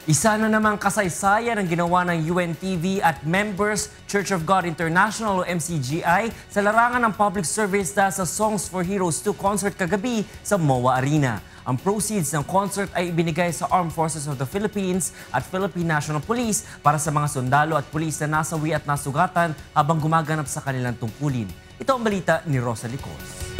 Isa na namang kasaysayan ang ginawa ng UNTV at Members Church of God International o MCGI sa larangan ng public service dahil sa Songs for Heroes 2 concert kagabi sa MOA Arena. Ang proceeds ng concert ay ibinigay sa Armed Forces of the Philippines at Philippine National Police para sa mga sundalo at pulis na nasawi at nasugatan habang gumaganap sa kanilang tungkulin. Ito ang balita ni Rosa Licos.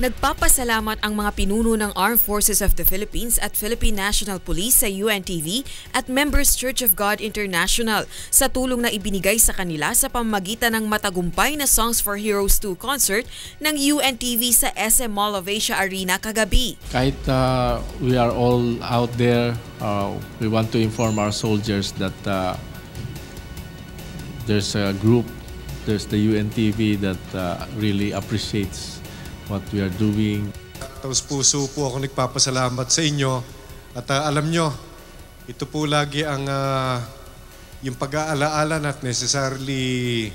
Nagpapasalamat ang mga pinuno ng Armed Forces of the Philippines at Philippine National Police sa UNTV at Members Church of God International sa tulong na ibinigay sa kanila sa pamamagitan ng matagumpay na Songs for Heroes 2 concert ng UNTV sa SM Mall of Asia Arena kagabi. Kahit we are all out there, we want to inform our soldiers that there's a group, there's the UNTV that really appreciates what we are doing. Taos puso po ako nagpapasalamat sa inyo at alam nyo, ito po lagi ang yung pag-aalaala at necessarily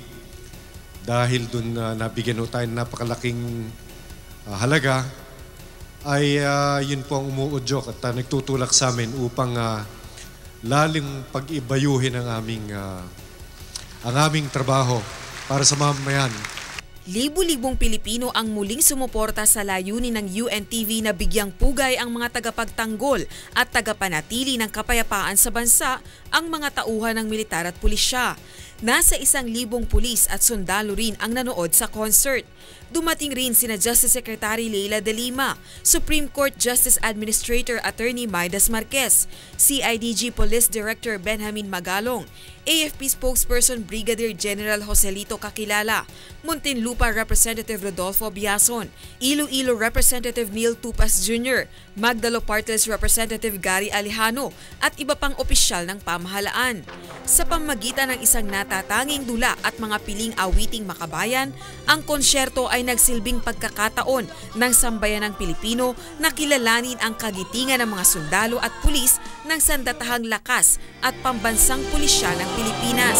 dahil dun nabigyan tayo ng napakalaking halaga ay yun po ang umuudyok at nagtutulak sa amin upang lalim pag-ibayuhin ang aming trabaho para sa mamamayan. Libu-libong Pilipino ang muling sumuporta sa layunin ng UNTV na bigyang pugay ang mga tagapagtanggol at tagapanatili ng kapayapaan sa bansa, ang mga tauhan ng militar at pulisya. Nasa 1,000 pulis at sundalo rin ang nanood sa concert. Dumating rin sina Justice Secretary Leila De Lima, Supreme Court Justice Administrator Attorney Maidas Marquez, CIDG Police Director Benjamin Magalong, AFP Spokesperson Brigadier General Joselito Kakilala, Muntinlupa Representative Rodolfo Biason, Iloilo Representative Neil Tupas Jr., Magdalo Partes Representative Gary Alejano at iba pang opisyal ng pamahalaan. Sa pamamagitan ng isang natatanging dula at mga piling awiting makabayan, ang konsyerto ay nagsilbing pagkakataon ng sambayanang Pilipino na kilalanin ang kagitingan ng mga sundalo at pulis ng sandatahang lakas at pambansang pulisya ng Pilipinas.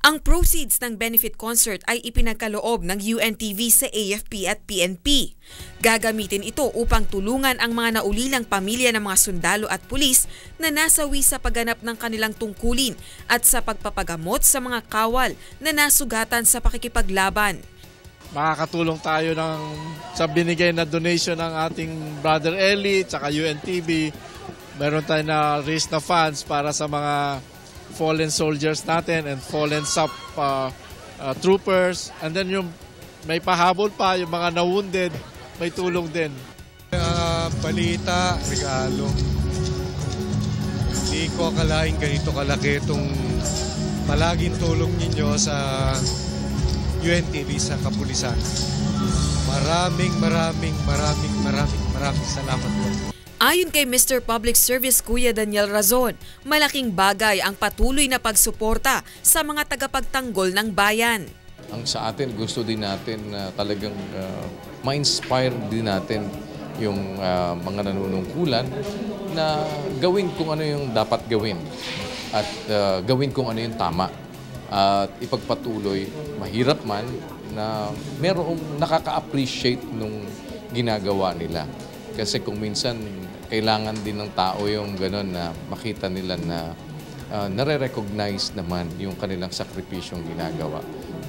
Ang proceeds ng benefit concert ay ipinagkaloob ng UNTV sa AFP at PNP. Gagamitin ito upang tulungan ang mga naulilang pamilya ng mga sundalo at pulis na nasawi sa pagganap ng kanilang tungkulin at sa pagpapagamot sa mga kawal na nasugatan sa pakikipaglaban. Makakatulong tayo sa binigay na donation ng ating Brother Eli at UNTV. Meron tayo na raise na funds para sa mga fallen soldiers natin and fallen SAP troopers. And then yung may pahabol pa, yung mga na-wounded, may tulong din. Balita, regalo. Hindi ko akalain ganito kalaki itong palaging tulong ninyo sa UNTV sa kapulisan. Maraming salamat po. Ayon kay Mr. Public Service Kuya Daniel Razon, malaking bagay ang patuloy na pagsuporta sa mga tagapagtanggol ng bayan. Ang sa atin, gusto din natin talagang ma-inspire din natin yung mga nanunungkulan na gawin kung ano yung dapat gawin at gawin kung ano yung tama. At ipagpatuloy, mahirap man na merong nakaka-appreciate nung ginagawa nila. Kasi kung minsan kailangan din ng tao yung gano'n na makita nila na nare-recognize naman yung kanilang sakripisyong ginagawa.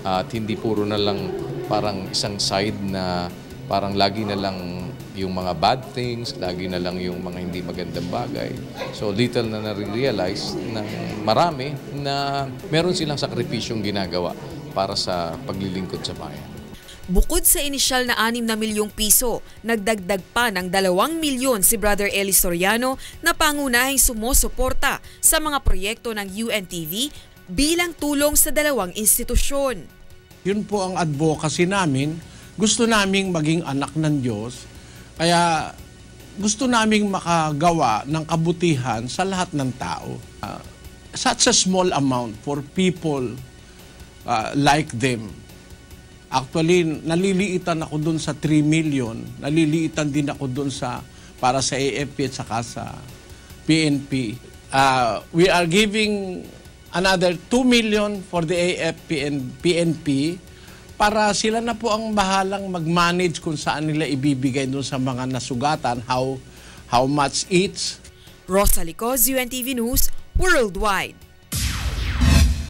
At hindi puro na lang parang isang side na parang lagi na lang yung mga bad things, lagi na lang yung mga hindi magandang bagay. So little na nare-realize ng marami na meron silang sakripisyong ginagawa para sa paglilingkod sa bayan. Bukod sa inisyal na 6 na milyong piso, nagdagdag pa ng 2 milyon si Brother Eli Soriano na pangunahing sumusuporta sa mga proyekto ng UNTV bilang tulong sa dalawang institusyon. Yun po ang advocacy namin. Gusto naming maging anak ng Diyos. Kaya gusto naming makagawa ng kabutihan sa lahat ng tao. Such a small amount for people like them. Actually, naliliitan ako dun sa 3 million. Naliliitan din ako dun para sa AFP at saka sa PNP. We are giving another 2 million for the AFP and PNP para sila na po ang bahalang mag-manage kung saan nila ibibigay doon sa mga nasugatan, how much each. Rosa Licoz, UNTV News, Worldwide.